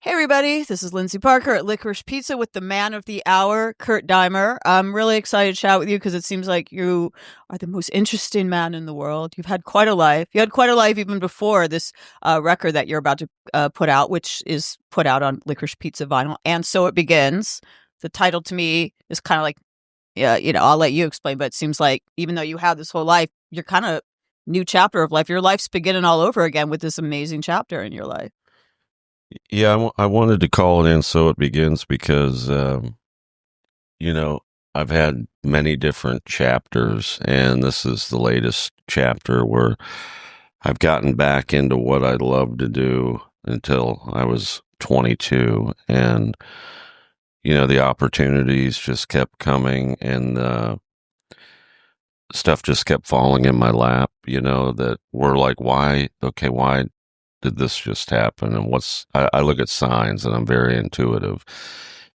Hey everybody, this is Lyndsey Parker at Licorice Pizza with the man of the hour, Kurt Deimer. I'm really excited to chat with you because it seems like you are the most interesting man in the world. You've had quite a life. You had quite a life even before this record that you're about to put out, which is put out on Licorice Pizza vinyl. And So It Begins. The title to me is kind of like, yeah, I'll let you explain, but it seems like even though you have this whole life, you're kind of new chapter of life. Your life's beginning all over again with this amazing chapter in your life. Yeah, I wanted to call it in so it begins because, you know, I've had many different chapters, and this is the latest chapter where I've gotten back into what I loved to do until I was 22. And, the opportunities just kept coming, and stuff just kept falling in my lap, that were like, why did this just happen? And I look at signs and I'm very intuitive.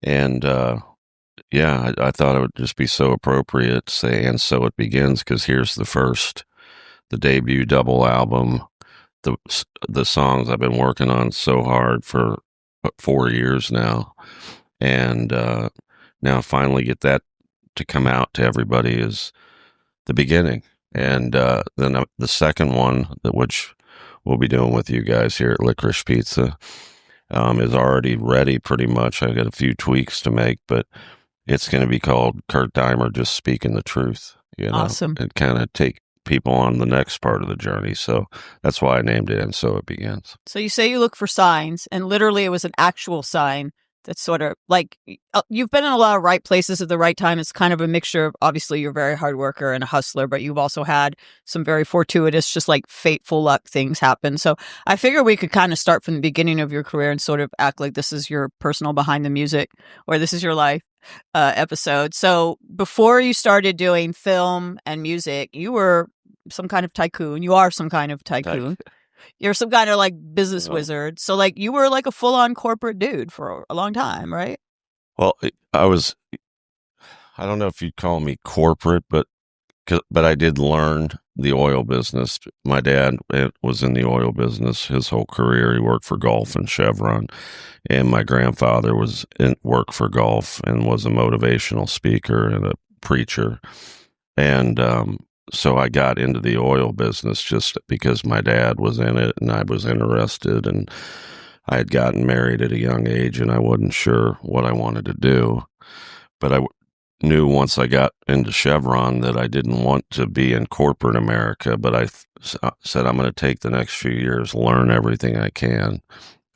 And, yeah, I thought it would just be so appropriate to say, and so it begins, because here's the debut double album, the, the songs I've been working on so hard for 4 years now. And, now finally get that to come out to everybody is the beginning. And, then the second one, which we'll be doing with you guys here at Licorice Pizza, is already ready pretty much. I got a few tweaks to make, but it's going to be called Kurt Deimer Just Speaking the Truth, Awesome. and kind of take people on the next part of the journey. So that's why I named it And So It Begins. So you say you look for signs, and literally it was an actual sign that's sort of like you've been in a lot of right places at the right time. It's kind of a mixture of, obviously you're a very hard worker and a hustler, but you've also had some very fortuitous, just like fateful luck things happen. So I figure we could kind of start from the beginning of your career and sort of act like this is your personal behind the music, or this is your life episode. So before you started doing film and music, you were some kind of tycoon. You are some kind of tycoon. You're some kind of like business Well, wizard. So like you were like a full on corporate dude for a long time, right? well, I don't know if you'd call me corporate, but I did learn the oil business. My dad was in the oil business his whole career. He worked for Gulf and Chevron, and my grandfather worked for Gulf and was a motivational speaker and a preacher. And so I got into the oil business just because my dad was in it and I was interested. And I had gotten married at a young age, and I wasn't sure what I wanted to do. But I knew once I got into Chevron that I didn't want to be in corporate America, but said I'm going to take the next few years, learn everything I can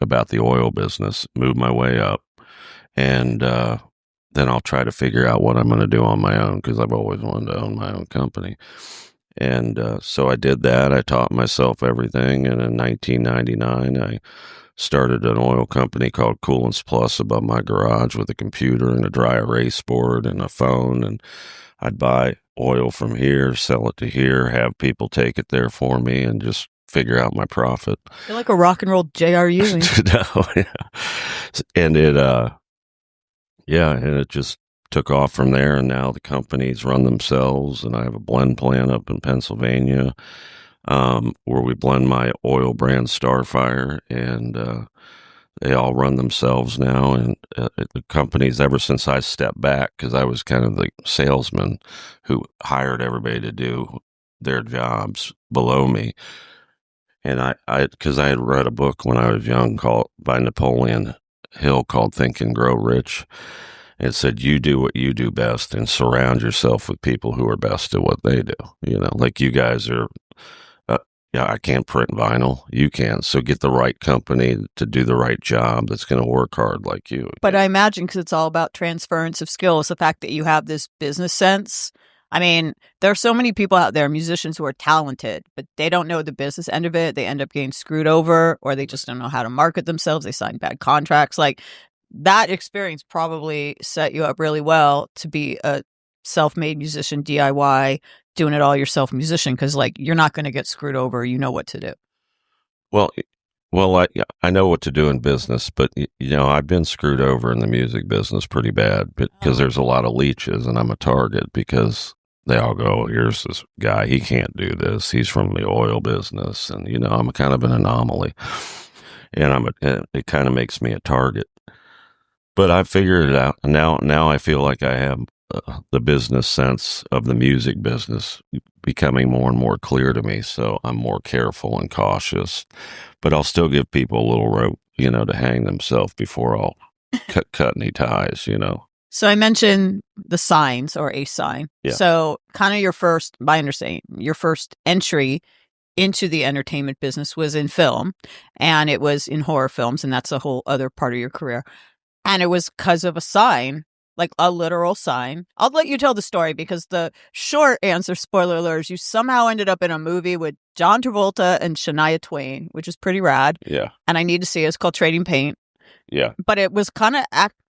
about the oil business, move my way up, and then I'll try to figure out what I'm going to do on my own, because I've always wanted to own my own company. And so I did that. I taught myself everything, and in 1999, I started an oil company called Coolants Plus above my garage with a computer and a dry erase board and a phone. And I'd buy oil from here, sell it to here, have people take it there for me, and just figure out my profit. You're like a rock and roll J.R. Ewing. No, yeah. And it just took off from there. And now the companies run themselves, and I have a blend plant up in Pennsylvania, where we blend my oil brand Starfire, and they all run themselves now. And the companies, ever since I stepped back, because I was kind of the salesman who hired everybody to do their jobs below me. And because I had read a book when I was young by Napoleon Hill called Think and Grow Rich. It said, you do what you do best and surround yourself with people who are best at what they do. Like you guys are, yeah, I can't print vinyl. You can. So get the right company to do the right job that's going to work hard like you. But I imagine, because it's all about transference of skills, the fact that you have this business sense. I mean, there are so many people out there, musicians who are talented, but they don't know the business end of it. They end up getting screwed over, or they just don't know how to market themselves. They sign bad contracts. Like, that experience probably set you up really well to be a self-made musician, DIY, doing it all yourself musician, because like you're not going to get screwed over. You know what to do. Well, I know what to do in business, but I've been screwed over in the music business pretty bad because there's a lot of leeches, and I'm a target because they all go, here's this guy, he can't do this. He's from the oil business, and I'm kind of an anomaly. and it kind of makes me a target. But I figured it out now. Now I feel like I have the business sense of the music business becoming more and more clear to me. So I'm more careful and cautious, but I'll still give people a little rope, to hang themselves before I'll cut any ties. So I mentioned the signs or a sign. Yeah. So kind of my understanding, your first entry into the entertainment business was in film, and it was in horror films, and that's a whole other part of your career. And it was because of a sign, like a literal sign. I'll let you tell the story because the short answer, spoiler alert, is you somehow ended up in a movie with John Travolta and Shania Twain, which is pretty rad. Yeah. And I need to see it. It's called Trading Paint. Yeah. But it was kind of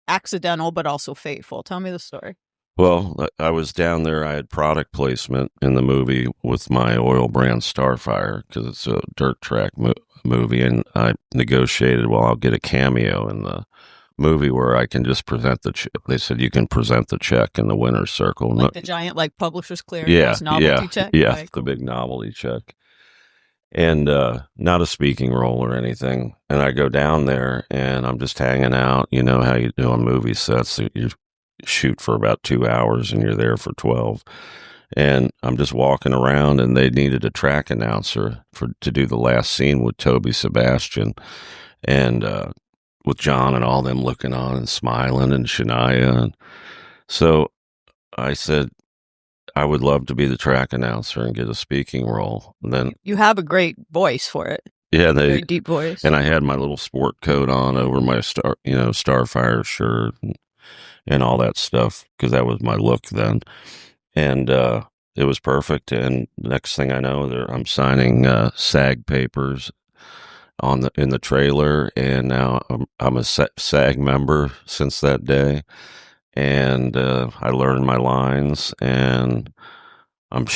accidental, but also fateful. Tell me the story. Well, I was down there. I had product placement in the movie with my oil brand Starfire because it's a dirt track movie. And I negotiated, well, I'll get a cameo in the movie where I can just present the check. They said you can present the check in the winner's circle. Like the giant, Publishers Clearinghouse novelty check? Yeah, Right, cool. The big novelty check. And not a speaking role or anything. And I go down there and I'm just hanging out. You know how you do on movie sets. You shoot for about 2 hours and you're there for 12. And I'm just walking around and they needed a track announcer to do the last scene with Toby Sebastian. And with John and all them looking on and smiling and Shania. And so I said, I would love to be the track announcer and get a speaking role. And then you have a great voice for it. Yeah, very deep voice. And I had my little sport coat on over my Starfire shirt and all that stuff because that was my look then. And it was perfect. And next thing I know, I'm signing SAG papers in the trailer, and now I'm a SAG member since that day, and I learned my lines, and I'm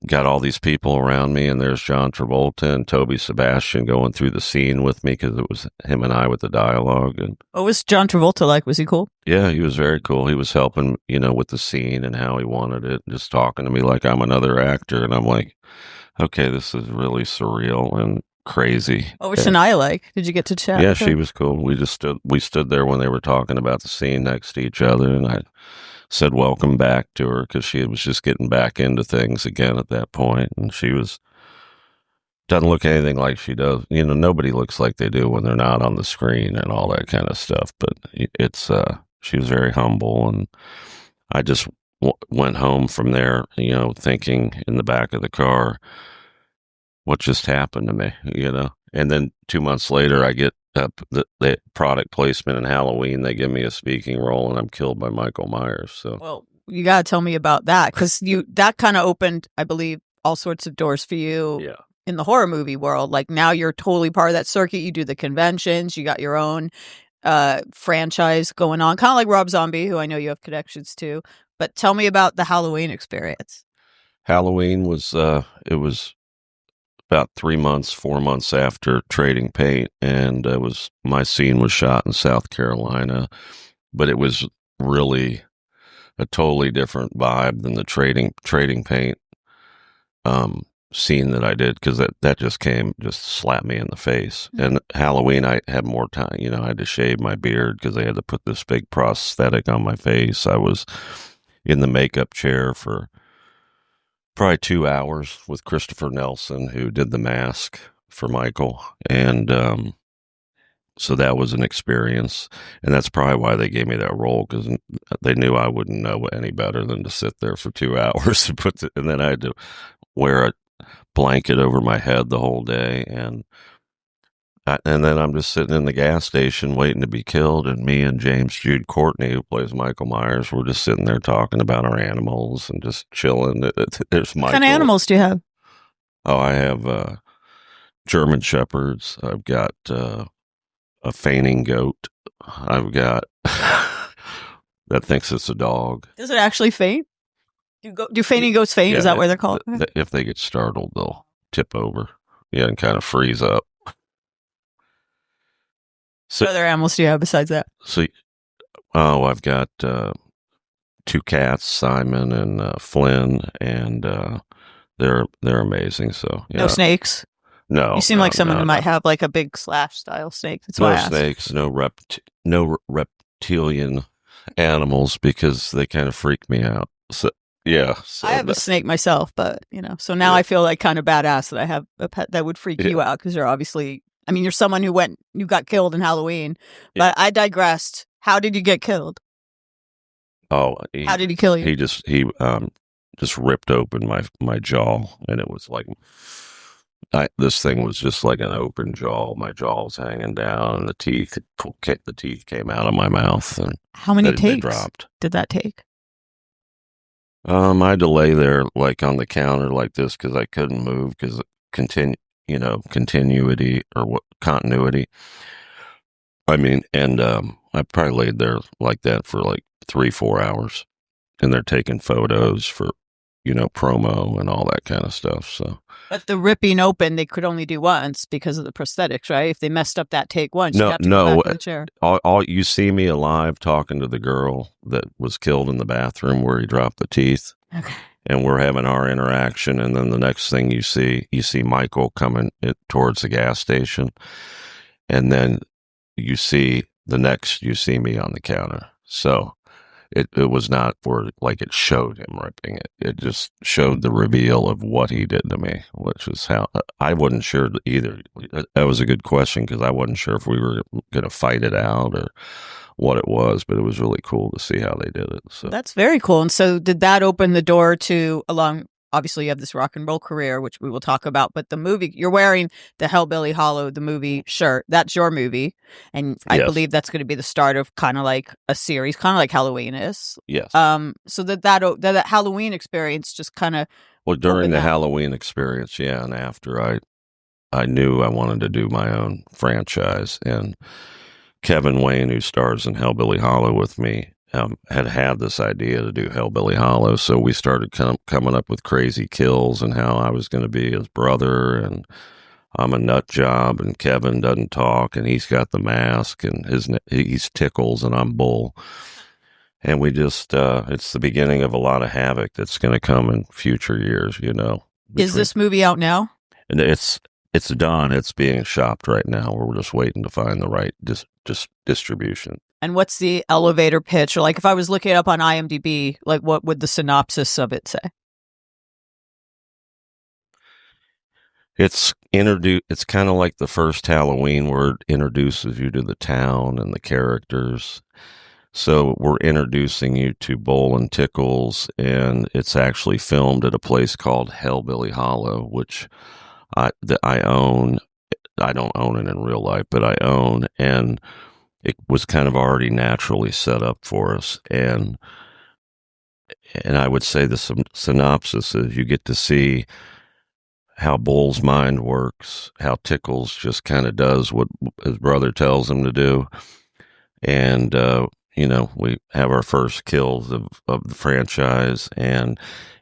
got all these people around me, and there's John Travolta and Toby Sebastian going through the scene with me because it was him and I with the dialogue. And what was John Travolta like? Was he cool? Yeah, he was very cool. He was helping, with the scene and how he wanted it, and just talking to me like I'm another actor, and I'm like, okay, this is really surreal and crazy. What was Shania like? Did you get to chat? Yeah, she was cool. We stood there when they were talking about the scene next to each other, and I said welcome back to her because she was just getting back into things again at that point, and doesn't look anything like she does. Nobody looks like they do when they're not on the screen and all that kind of stuff. But it's she was very humble, and I just went home from there, thinking in the back of the car, what just happened to me, And then 2 months later, I get the product placement in Halloween. They give me a speaking role, and I'm killed by Michael Myers. So, well, you got to tell me about that because that kind of opened, I believe, all sorts of doors for you. Yeah. In the horror movie world. Like now you're totally part of that circuit. You do the conventions. You got your own franchise going on, kind of like Rob Zombie, who I know you have connections to. But tell me about the Halloween experience. Halloween was it was about 4 months after Trading Paint, and my scene was shot in South Carolina, but it was really a totally different vibe than the Trading Paint scene that I did because that just slapped me in the face. Mm-hmm. And Halloween, I had more time. I had to shave my beard because they had to put this big prosthetic on my face. I was in the makeup chair for probably 2 hours with Christopher Nelson, who did the mask for Michael. And so that was an experience. And that's probably why they gave me that role, because they knew I wouldn't know any better than to sit there for 2 hours and then I had to wear a blanket over my head the whole day. And then I'm just sitting in the gas station waiting to be killed, and me and James Jude Courtney, who plays Michael Myers, we're just sitting there talking about our animals and just chilling. There's Michael. What kind of animals do you have? Oh, I have German Shepherds. I've got a fainting goat. I've got that thinks it's a dog. Does it actually faint? Do fainting goats faint? Yeah, is that why they're called? If they get startled, they'll tip over. Yeah, and kind of freeze up. So, what other animals do you have besides that? I've got 2 cats, Simon and Flynn, and they're amazing. So yeah. No snakes? You No, seem no, like someone no, who no. might have like a big slash style snake. That's why No I asked. snakes, no reptilian animals because they kind of freak me out. So yeah, I so have a that, snake myself, but so now yeah, I feel like kind of badass that I have a pet that would freak yeah, you out because you're obviously, I mean, you're someone you got killed in Halloween, yeah. but I digressed. How did you get killed? Oh, How did he kill you? he just ripped open my jaw, and it was like this thing was just like an open jaw. My jaw was hanging down, and the teeth came out of my mouth, and How many they takes dropped. did that take? I had to lay there like on the counter like this because I couldn't move because continue, continuity or what continuity. I mean, and I probably laid there like that for like 3, 4 hours, and they're taking photos for, promo and all that kind of stuff. So But the ripping open, they could only do once because of the prosthetics, right? If they messed up that take once, you'd no, have to go no, back in the chair. all you see me alive talking to the girl that was killed in the bathroom where he dropped the teeth. Okay. And we're having our interaction, and then the next thing you see Michael coming towards the gas station, and then you see me on the counter. So it was not for like it showed him ripping it. It just showed the reveal of what he did to me, which is how I wasn't sure either. That was a good question because I wasn't sure if we were going to fight it out or what it was, but it was really cool to see how they did it. So. That's very cool. And so did that open the door to along obviously you have this rock and roll career, which we will talk about, but the movie you're wearing the Hellbilly Hollow, the movie shirt, that's your movie. And I Yes. believe that's going to be the start of kind of like a series, kind of like Halloween is. Yes. So that Halloween experience just kind of Well, during opened the that. Halloween experience, yeah, and after I knew I wanted to do my own franchise, and Kevin Wayne, who stars in Hellbilly Hollow with me, had this idea to do Hellbilly Hollow, so we started coming up with crazy kills and how I was going to be his brother, and I'm a nut job, and Kevin doesn't talk, and he's got the mask, and he's Tickles, and I'm Bull. And we just, it's the beginning of a lot of havoc that's going to come in future years, Is this movie out now? And it's done. It's being shopped right now. We're just waiting to find the right distribution. And what's the elevator pitch? Or like if I was looking it up on IMDb, like what would the synopsis of it say? It's It's kind of like the first Halloween where it introduces you to the town and the characters. So we're introducing you to Bull and Tickles, and it's actually filmed at a place called Hellbilly Hollow, which I own. I don't own it in real life, but I own, and it was kind of already naturally set up for us. And I would say the synopsis is you get to see how Bull's mind works, how Tickles just kind of does what his brother tells him to do, and we have our first kills of the franchise, and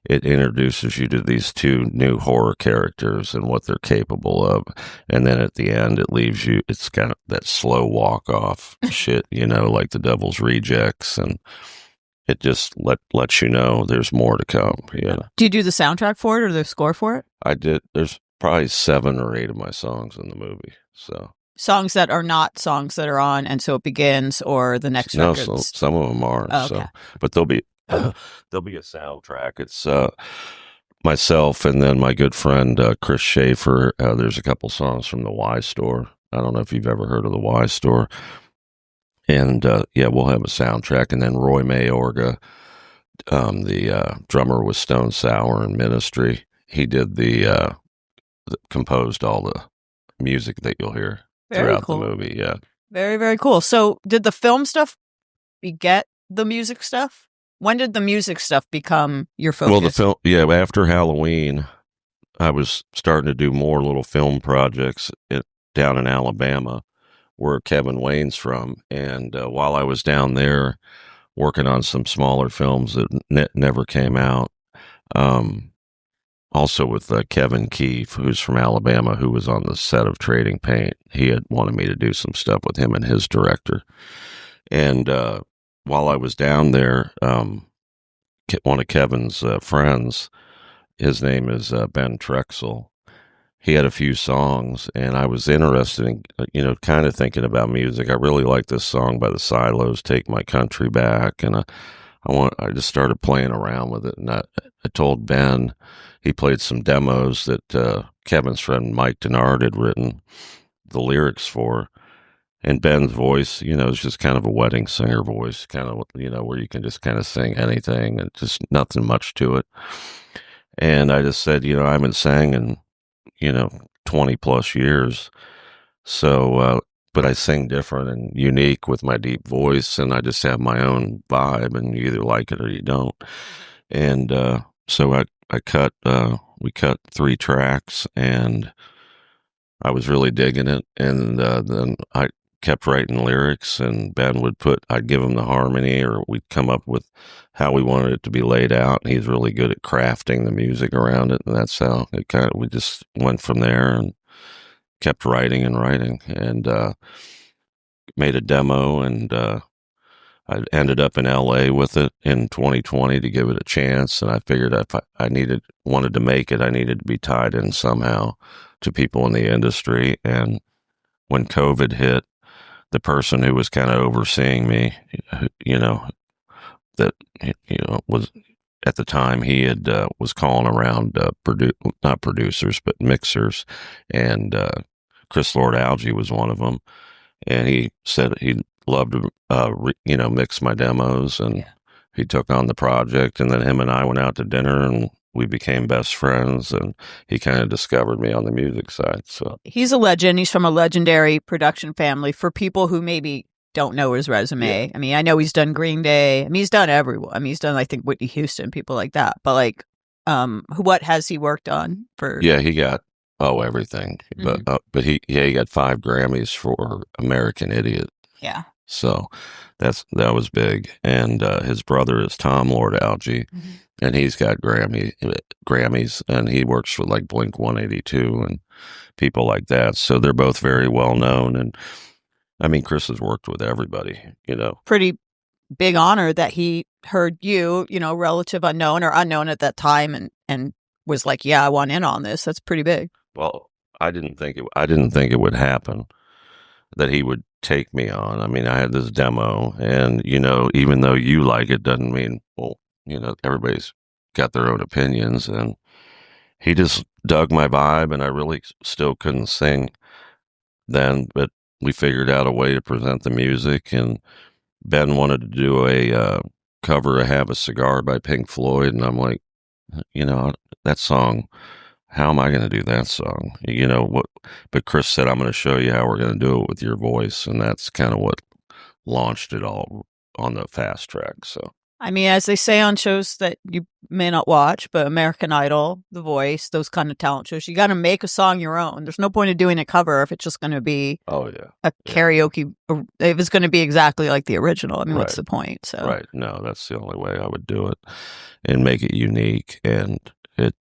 it introduces you to these two new horror characters and what they're capable of, and then at the end it leaves you. It's kind of that slow walk off shit, like the Devil's Rejects, and it just lets you know there's more to come. Do you do the soundtrack for it or the score for it? I did. There's probably 7 or 8 of my songs in the movie, so. Songs that are not songs that are on And So It Begins or the next No, records. some of them are. Oh, okay. So, but there'll be a soundtrack. It's myself and then my good friend Chris Schaefer. There's a couple songs from the Y Store. I don't know if you've ever heard of the Y Store. And yeah, we'll have a soundtrack. And then Roy Mayorga, the drummer with Stone Sour and Ministry. He did composed all the music that you'll hear throughout cool. the movie. Yeah. Very, very cool. So did the film stuff beget the music stuff? When did the music stuff become your focus? Well, the film, yeah, after Halloween, I was starting to do more little film projects down in Alabama, where Kevin Wayne's from. And while I was down there working on some smaller films that never came out, also with Kevin Keefe, who's from Alabama, who was on the set of Trading Paint. He had wanted me to do some stuff with him and his director. And while I was down there, one of Kevin's friends, his name is Ben Trexel. he had a few songs, and I was interested in, kind of thinking about music. I really like this song by the Silos, "Take My Country Back," and I just started playing around with it, and I told Ben. He played some demos that Kevin's friend Mike Denard had written the lyrics for. And Ben's voice, is just kind of a wedding singer voice, kind of, where you can just kind of sing anything and just nothing much to it. And I just said, I haven't sang in, 20 plus years. So, but I sing different and unique with my deep voice, and I just have my own vibe, and you either like it or you don't. And so we cut 3 tracks, and I was really digging it. And then I kept writing lyrics, and Ben I'd give him the harmony, or we'd come up with how we wanted it to be laid out. And he's really good at crafting the music around it. And that's how we just went from there and kept writing and writing, and made a demo. And I ended up in LA with it in 2020 to give it a chance. And I figured if wanted to make it, I needed to be tied in somehow to people in the industry. And when COVID hit, the person who was kind of overseeing me, that, was at the time, he had, was calling around, not producers, but mixers. And, Chris Lord Alge was one of them. And he said he'd love to, mix my demos. And Yeah. he took on the project. And then him and I went out to dinner, and we became best friends. And he kind of discovered me on the music side. So He's a legend. He's from a legendary production family. For people who maybe don't know his resume, yeah. I mean, I know he's done Green Day. I mean, he's done everyone. I mean, he's done, I think, Whitney Houston, people like that. But like, what has he worked on for? Yeah, he got everything, but he got 5 Grammys for American Idiot. Yeah. So that was big. And his brother is Tom Lord Alge, and he's got Grammys, and he works for like Blink 182 and people like that. So they're both very well known. And I mean, Chris has worked with everybody. Pretty big honor that he heard you, relative unknown or unknown at that time, and was like, yeah, I want in on this. That's pretty big. Well, I didn't think it would happen, that he would take me on. I mean, I had this demo, and even though you like it, doesn't mean, well, everybody's got their own opinions. And he just dug my vibe, and I really still couldn't sing then, but we figured out a way to present the music. And Ben wanted to do a cover of "Have a Cigar" by Pink Floyd, and I'm like, that song, how am I going to do that song? What? But Chris said, I'm going to show you how we're going to do it with your voice. And that's kind of what launched it all on the fast track. So, I mean, as they say on shows that you may not watch, but American Idol, The Voice, those kind of talent shows, you got to make a song your own. There's no point of doing a cover if it's just going to be a karaoke, if it's going to be exactly like the original. I mean, what's the point? So right. No, that's the only way I would do it and make it unique. And it,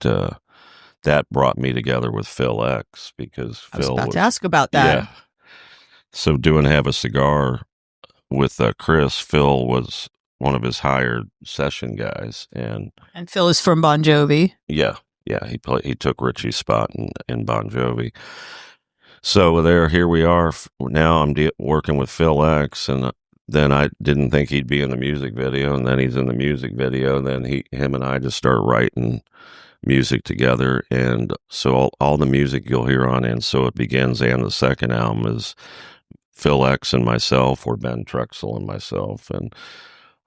that brought me together with Phil X, because Phil was about to ask about that. Yeah. So doing "Have a Cigar" with Chris, Phil was one of his hired session guys, and Phil is from Bon Jovi. Yeah, he took Richie's spot in Bon Jovi. So here we are now. I'm working with Phil X, and then I didn't think he'd be in the music video, and then he's in the music video. And then him and I just start writing music together. And so all the music you'll hear on "And So It Begins" and the second album is Phil X and myself, or Ben Trexel and myself. And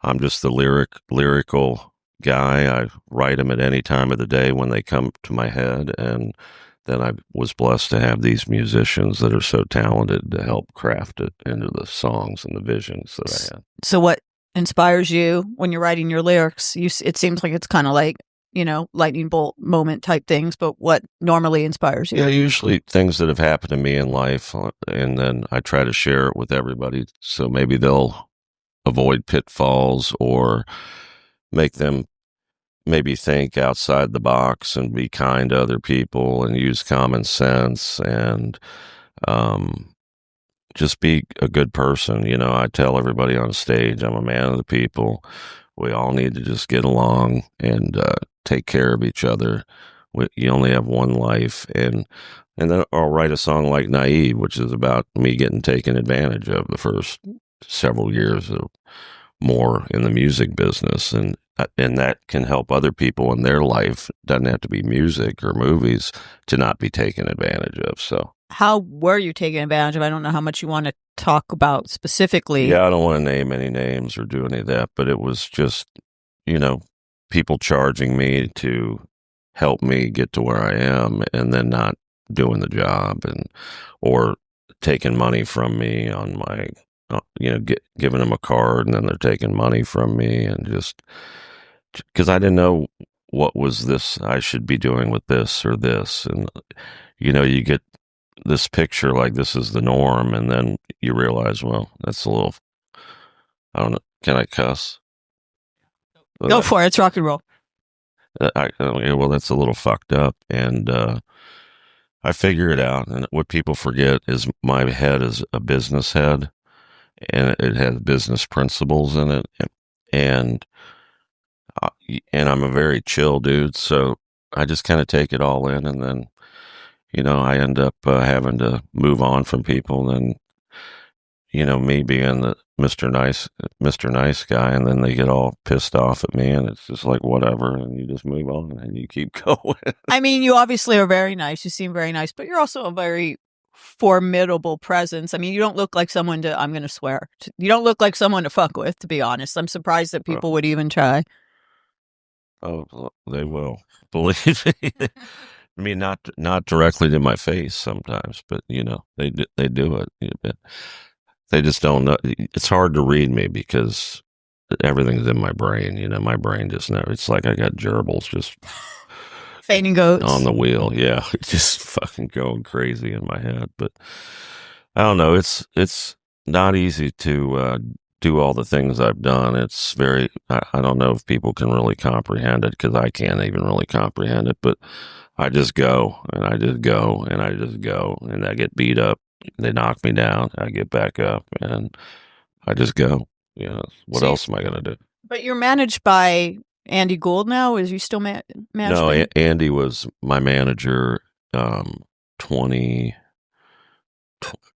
I'm just the lyrical guy. I write them at any time of the day when they come to my head. And then I was blessed to have these musicians that are so talented to help craft it into the songs and the visions that I had. So what inspires you when you're writing your lyrics? It seems like it's kind of like, lightning bolt moment type things, but what normally inspires you? Yeah, usually things that have happened to me in life, and then I try to share it with everybody, so maybe they'll avoid pitfalls, or make them maybe think outside the box and be kind to other people and use common sense, and just be a good person. I tell everybody on stage, I'm a man of the people. We all need to just get along and take care of each other. You only have one life, and then I'll write a song like "Naive," which is about me getting taken advantage of the first several years of more in the music business, and that can help other people in their life. Doesn't have to be music or movies to not be taken advantage of. So How were you taken advantage of? I don't know how much you want to talk about specifically. yeah, I don't want to name any names or do any of that, but it was just, you know, people charging me to help me get to where I am and then not doing the job, and or taking money from me on my giving them a card and then they're taking money from me, and just because I didn't know what was this I should be doing with this or this. And you get this picture like this is the norm, and then you realize, well, that's a little, I don't know, can I cuss? Go for it. It's rock and roll. Well, that's a little fucked up, and I figure it out. And what people forget is my head is a business head, and it has business principles in it, and uh, and I'm a very chill dude, so I just kind of take it all in, and then I end up having to move on from people, and me being the Mr. Nice guy, and then they get all pissed off at me, and it's just like whatever, and you just move on and you keep going. I mean, you obviously are very nice. You seem very nice, but you're also a very formidable presence. I mean, you don't look like someone to, I'm going to swear, you don't look like someone to fuck with, to be honest. I'm surprised that people would even try. Oh, they will. Believe me. I mean, not directly to my face sometimes, but they do it. They just don't know. It's hard to read me because everything's in my brain. My brain just never. It's like I got gerbils just fainting goats on the wheel. Yeah, just fucking going crazy in my head. But I don't know. It's not easy to do all the things I've done. It's very. I don't know if people can really comprehend it, because I can't even really comprehend it. But I just go and I just go and I just go, and I get beat up. They knock me down. I get back up and I just go. What else am I going to do? But you're managed by Andy Gould now? Is you still managed? No, Andy was my manager 20,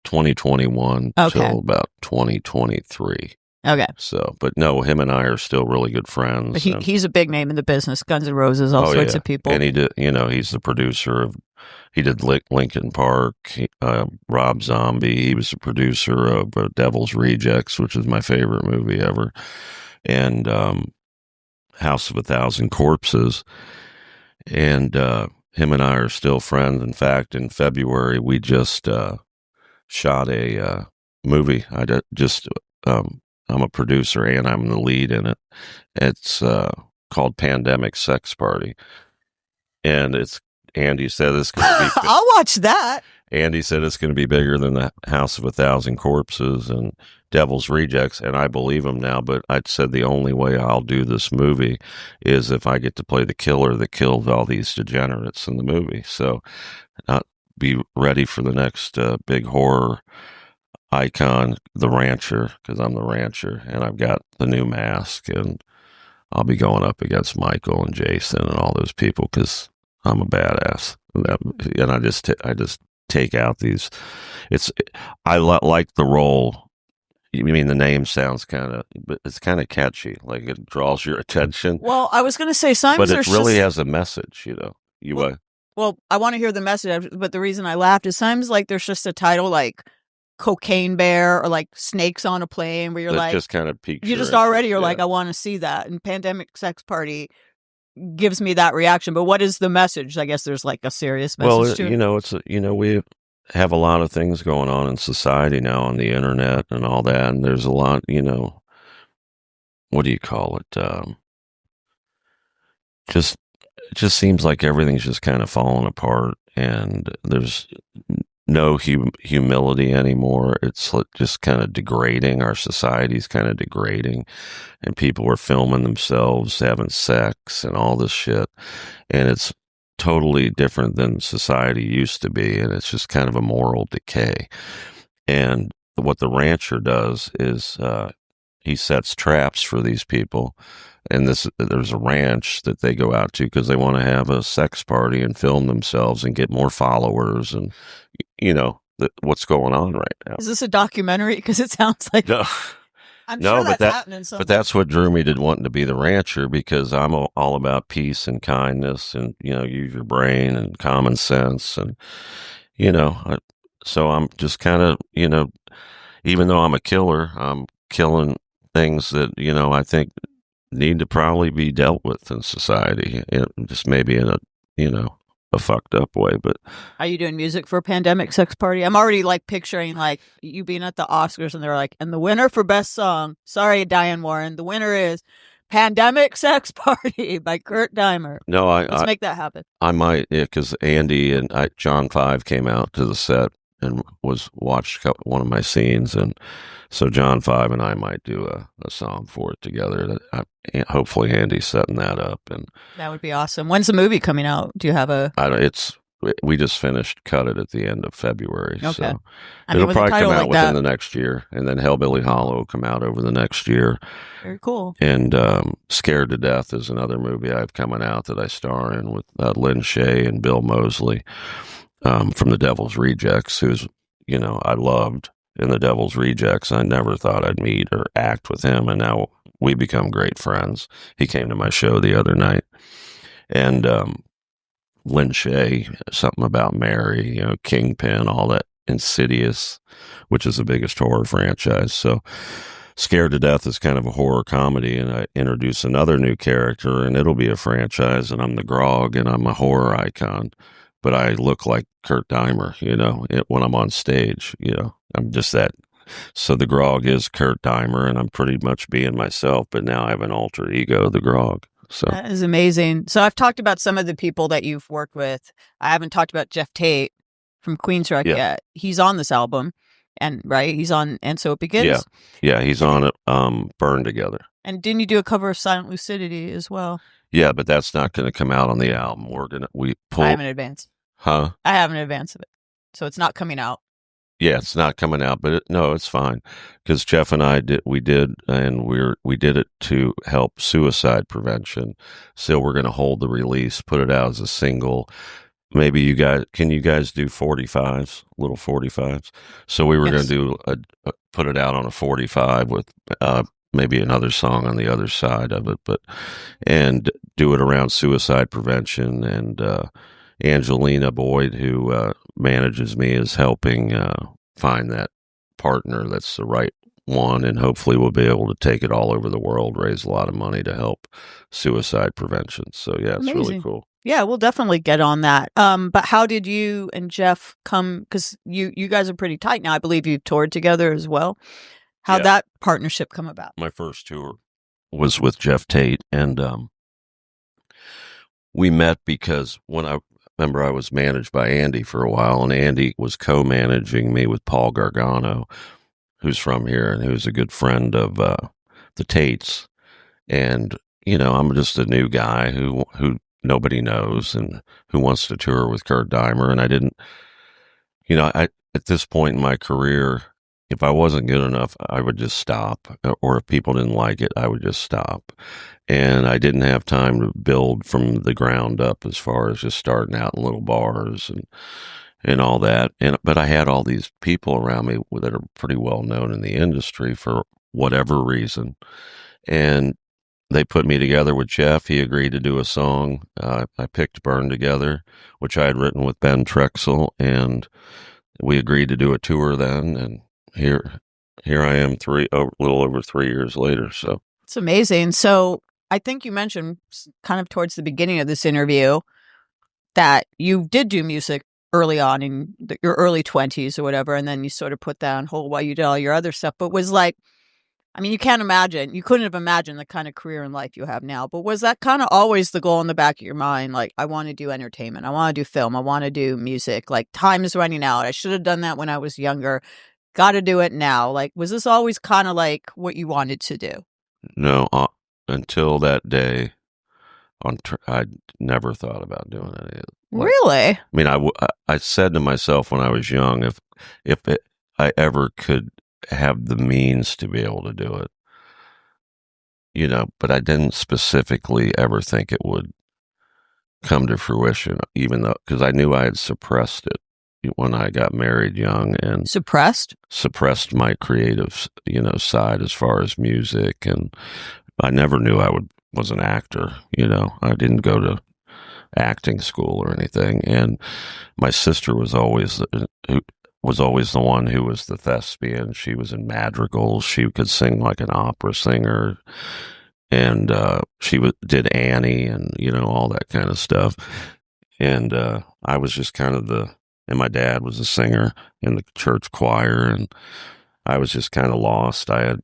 2021 till about 2023. Okay. So, but no, him and I are still really good friends. But he's a big name in the business. Guns N' Roses, all sorts of people. And he did, he's the producer of, he did Linkin Park, Rob Zombie. He was the producer of Devil's Rejects, which is my favorite movie ever, and House of a Thousand Corpses. And him and I are still friends. In fact, in February, we just shot a movie. I'm a producer and I'm the lead in it. It's called Pandemic Sex Party. And Andy said it's going to be... I'll watch that. Andy said it's going to be bigger than the House of a Thousand Corpses and Devil's Rejects. And I believe him now, but I said the only way I'll do this movie is if I get to play the killer that killed all these degenerates in the movie. So I'll be ready for the next big horror icon, the Rancher, because I'm the Rancher, and I've got the new mask, and I'll be going up against Michael and Jason and all those people because I'm a badass, and I just take out these. I like the role. You mean the name sounds but it's kind of catchy, like it draws your attention. Well, I was going to say sometimes, but it really has a message, Well, I want to hear the message, but the reason I laughed is sometimes like there's just a title like Cocaine Bear or like Snakes on a Plane where you're that like, just kind of piques you just already are like, I want to see that. And Pandemic Sex Party gives me that reaction. But what is the message? I guess there's like a serious message to it. We have a lot of things going on in society now on the internet and all that, and there's a lot, what do you call it? It just seems like everything's just kind of falling apart, and there's no humility anymore. It's just kind of degrading. Our society's kind of degrading, and people are filming themselves having sex and all this shit, and it's totally different than society used to be, and it's just kind of a moral decay. And what the Rancher does is he sets traps for these people. And there's a ranch that they go out to because they want to have a sex party and film themselves and get more followers and what's going on right now. Is this a documentary? Because it sounds like No, I'm no, sure that's happening but somewhere. that's what drew me to wanting to be the rancher because I'm all about peace and kindness and use your brain and common sense and you know I, so I'm just kind of even though I'm a killer, I'm killing things that I think need to probably be dealt with in society, and just maybe in a fucked up way. But Are you doing music for a pandemic sex party? I'm already like picturing like you being at the Oscars and they're like, and the winner for best song, sorry, Diane Warren, the winner is Pandemic Sex Party by Kurt Deimer. no, Let's make that happen. I might, because Andy and John Five came out to the set and watched one of my scenes, and so John Five and I might do a song for it together. Hopefully Andy's setting that up, and That would be awesome. When's the movie coming out? Do you have a? I don't. We just finished cut it at the end of February, Okay. so I mean, it'll with a probably title come out like within that, the next year, and then Hellbilly Hollow will come out over the next year. very cool. And Scared to Death is another movie I have coming out that I star in with Lyndsey and Bill Moseley from The Devil's Rejects, who's I loved in The Devil's Rejects. I never thought I'd meet or act with him, and now we become great friends. He came to my show the other night, and Lynch, something about Mary, Kingpin, all that Insidious, which is the biggest horror franchise. So Scared to Death is kind of a horror comedy, and I introduce another new character, and it'll be a franchise, and I'm the Grog, and I'm a horror icon, but I look like Kurt Deimer, when I'm on stage, I'm just that. So the Grog is Kurt Deimer, and I'm pretty much being myself, but now I have an alter ego, the Grog. So That is amazing. So I've talked about some of the people that you've worked with. I haven't talked about Jeff Tate from Queensrÿche yeah, yet. He's on this album, and right, he's on, and so it begins. yeah, he's on it. Burn Together. And didn't you do a cover of Silent Lucidity as well? Yeah, but that's not going to come out on the album. We I have pull, an advance. huh? I have an advance of it, so it's not coming out. Yeah, it's not coming out, but no, it's fine because Jeff and I we did it to help suicide prevention. So we're going to hold the release, put it out as a single. Maybe you guys do 45s, little 45s? So we were going Yes. to do put it out on a 45 with maybe another song on the other side of it, and do it around suicide prevention. And Angelina Boyd, who manages me, is helping find that partner that's the right one, and hopefully we'll be able to take it all over the world, raise a lot of money to help suicide prevention. So yeah, it's really Amazing. cool. Yeah, we'll definitely get on that. But how did you and Jeff come? Because you guys are pretty tight now. I believe you've toured together as well. How'd Yeah. that partnership come about? My first tour was with Jeff Tate, and we met because when I remember I was managed by Andy for a while, and Andy was co-managing me with Paul Gargano, who's from here and who's a good friend of the Tates. And I'm just a new guy who nobody knows and who wants to tour with Kurt Deimer. And I didn't, I at this point in my career, if I wasn't good enough, I would just stop. Or if people didn't like it, I would just stop. And I didn't have time to build from the ground up as far as just starting out in little bars and all that. But I had all these people around me that are pretty well known in the industry for whatever reason. And they put me together with Jeff. He agreed to do a song. I picked Burn Together, which I had written with Ben Trexel, and we agreed to do a tour then. And here I am a little over 3 years later. So It's amazing. So I think you mentioned kind of towards the beginning of this interview that you did do music early on in your early 20s or whatever, and then you sort of put that on hold while you did all your other stuff. But was like, I mean, you couldn't have imagined the kind of career and life you have now. But was that kind of always the goal in the back of your mind? Like, I want to do entertainment. I want to do film. I want to do music. Like, time is running out. I should have done that when I was younger. Got to do it now. Like, was this always kind of like what you wanted to do? no, until that day, I never thought about doing any of it. Really? I mean, I said to myself when I was young, if I ever could have the means to be able to do it, but I didn't specifically ever think it would come to fruition, even though, because I knew I had suppressed it when I got married young and Suppressed? suppressed my creative, side as far as music. And I never knew was an actor. I didn't go to acting school or anything. And my sister was always the one who was the thespian. She was in madrigals. She could sing like an opera singer, and did Annie and all that kind of stuff. And I was just kind of and my dad was a singer in the church choir, and I was just kind of lost. I had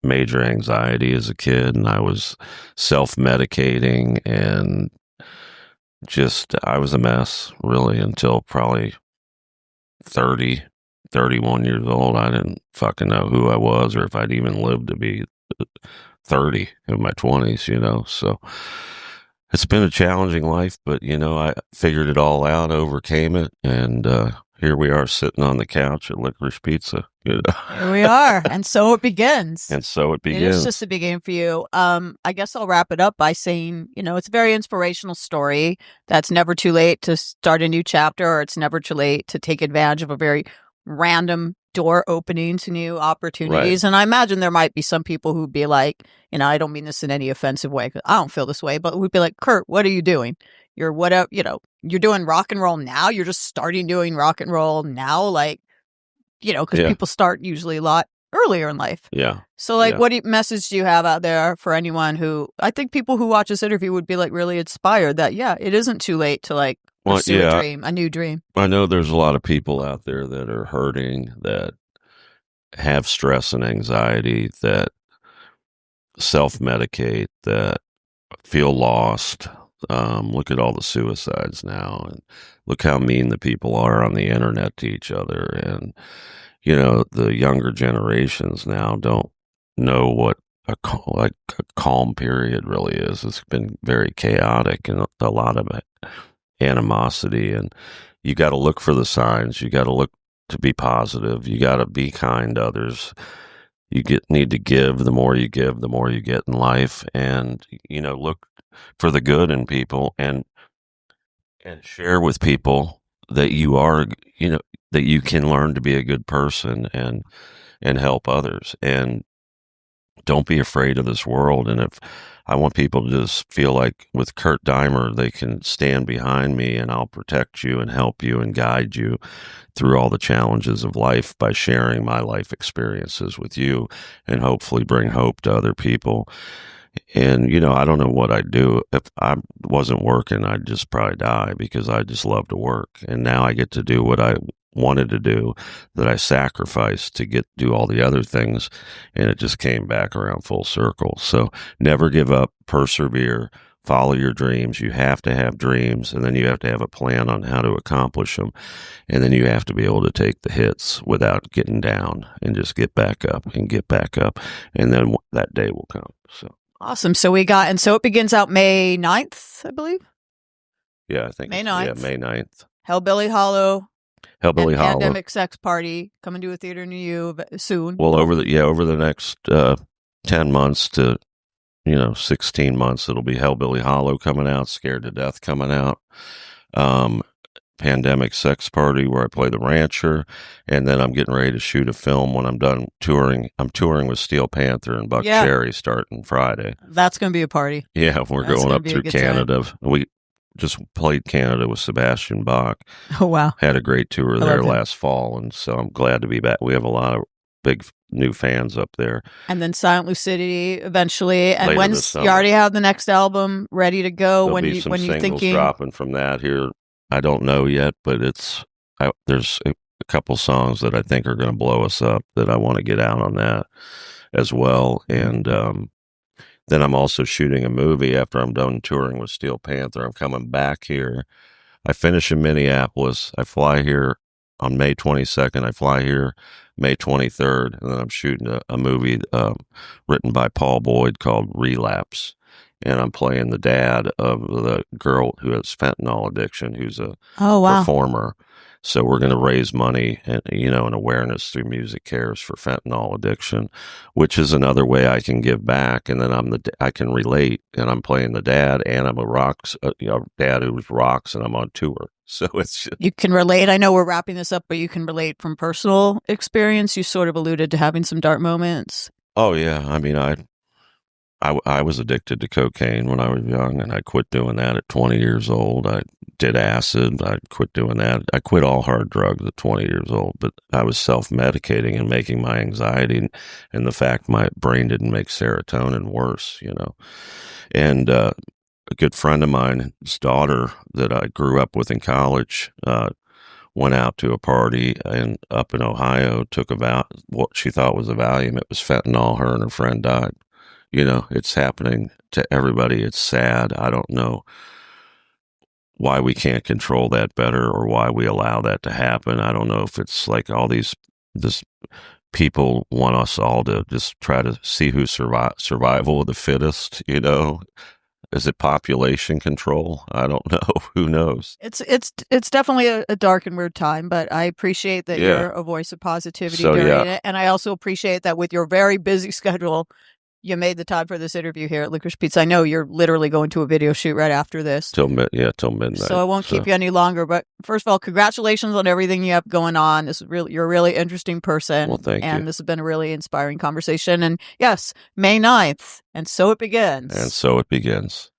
major anxiety as a kid, and I was self-medicating, and I was a mess really until probably 30, 31 years old. I didn't fucking know who I was or if I'd even lived to be 30 in my 20s. So it's been a challenging life, but I figured it all out, overcame it, and here we are sitting on the couch at Licorice Pizza. Here we are, and so it begins. And so it begins. It is just a beginning for you. I guess I'll wrap it up by saying, it's a very inspirational story. That's never too late to start a new chapter, or it's never too late to take advantage of a very random door opening to new opportunities. Right. And I imagine there might be some people who'd be like, I don't mean this in any offensive way, 'cause I don't feel this way, but would be like, Kurt, what are you doing? You're whatever, you're doing rock and roll now. You're just starting doing rock and roll now. Like, because people start usually a lot earlier in life. Yeah. So what message do you have out there for anyone who, I think people who watch this interview would be like really inspired that, it isn't too late to pursue a dream, a new dream. I know there's a lot of people out there that are hurting, that have stress and anxiety, that self-medicate, that feel lost. Look at all the suicides now, and look how mean the people are on the internet to each other. And, the younger generations now don't know what a calm period really is. It's been very chaotic and a lot of animosity, and you got to look for the signs. You got to look to be positive. You got to be kind to others. Need to give. The more you give, the more you get in life. And, look for the good in people, and share with people that you are, that you can learn to be a good person and help others. And don't be afraid of this world. And if I want people to just feel like with Kurt Deimer, they can stand behind me, and I'll protect you and help you and guide you through all the challenges of life by sharing my life experiences with you, and hopefully bring hope to other people. And, I don't know what I'd do. If I wasn't working, I'd just probably die, because I just love to work. And now I get to do what I wanted to do, that I sacrificed to do all the other things. And it just came back around full circle. So never give up, persevere, follow your dreams. You have to have dreams, and then you have to have a plan on how to accomplish them. And then you have to be able to take the hits without getting down, and just get back up and get back up. And then that day will come. So. Awesome. So and so it begins out May 9th, I believe. Yeah, I think May 9th. Yeah, May 9th. Hellbilly Hollow. Hellbilly Hollow. Pandemic Sex Party coming to a theater near you soon. Well, over the next 10 months to 16 months, it'll be Hellbilly Hollow coming out, Scared to Death coming out, Pandemic Sex Party, where I play the rancher, and then I'm getting ready to shoot a film when I'm done touring. I'm touring with Steel Panther and Buck Cherry starting Friday. That's going to be a party. Yeah, we're going up through Canada. Time. We just played Canada with Sebastian Bach. Oh, wow. Had a great tour there last fall, and so I'm glad to be back. We have a lot of big new fans up there. And then Silent Lucidity eventually. And later when's you already have the next album ready to go? There'll when be you some when you singles thinking dropping from that here. I don't know yet, but there's a couple songs that I think are going to blow us up that I want to get out on that as well. And then I'm also shooting a movie after I'm done touring with Steel Panther. I'm coming back here. I finish in Minneapolis. I fly here on May 22nd. I fly here May 23rd, and then I'm shooting a movie written by Paul Boyd called Relapse. and I'm playing the dad of the girl who has fentanyl addiction, who's a Oh, wow. performer. So we're going to raise money and and awareness through Music Cares for fentanyl addiction, which is another way I can give back. And then I can relate, and I'm playing the dad, and I'm a dad who rocks, and I'm on tour. So it's just, You can relate. I know we're wrapping this up, but you can relate from personal experience. You sort of alluded to having some dark moments. oh yeah. I mean, I was addicted to cocaine when I was young, and I quit doing that at 20 years old. I did acid. I quit doing that. I quit all hard drugs at 20 years old, but I was self-medicating and making my anxiety and the fact my brain didn't make serotonin worse. And a good friend of mine, his daughter that I grew up with in college, went out to a party and up in Ohio, took about what she thought was a Valium. It was fentanyl. Her and her friend died. It's happening to everybody. It's sad. I don't know why we can't control that better or why we allow that to happen. I don't know if it's like this people want us all to just try to see who's survival of the fittest. Is it population control? I don't know. Who knows? It's definitely a dark and weird time, but I appreciate that Yeah. you're a voice of positivity So, during yeah. it. And I also appreciate that with your very busy schedule, you made the time for this interview here at Licorice Pizza. I know you're literally going to a video shoot right after this. Till midnight. So I won't keep you any longer. But first of all, congratulations on everything you have going on. You're a really interesting person. Well, thank you. And this has been a really inspiring conversation. And yes, May 9th. And so it begins. And so it begins.